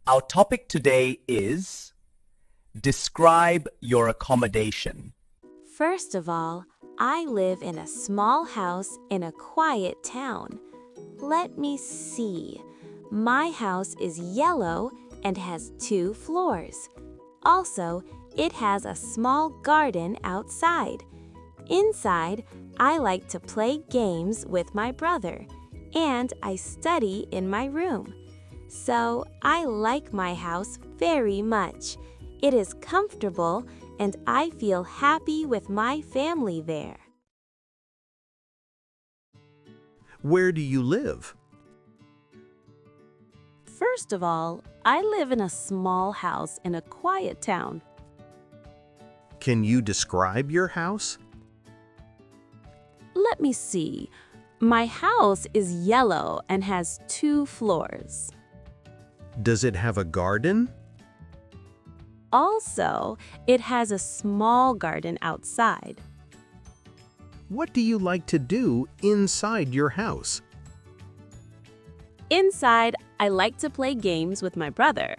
Our topic today is describe your accommodation. First of all, I live in a small house in a quiet town. Let me see. My house is yellow and has 2 floors. Also, it has a small garden outside. Inside, I like to play games with my brother, and I study in my room. So, I like my house very much. It is comfortable, and I feel happy with my family there. Where do you live? First of all, I live in a small house in a quiet town. Can you describe your house? Let me see. My house is yellow and has 2 floors. Does it have a garden? Also, it has a small garden outside. What do you like to do inside your house? Inside, I like to play games with my brother.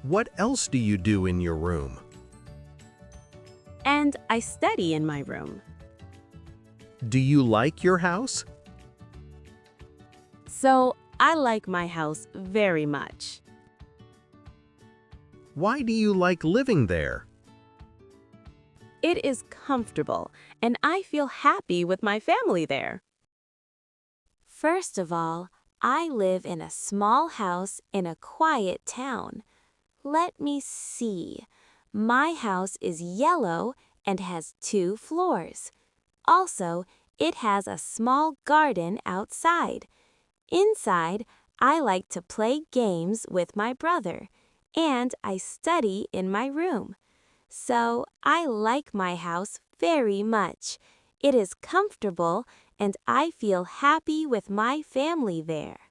What else do you do in your room? And I study in my room. Do you like your house? So, I like my house very much. Why do you like living there? It is comfortable, and I feel happy with my family there. First of all, I live in a small house in a quiet town. Let me see. My house is yellow and has 2 floors. Also, it has a small garden outside. Inside, I like to play games with my brother, and I study in my room. So, I like my house very much. It is comfortable, and I feel happy with my family there.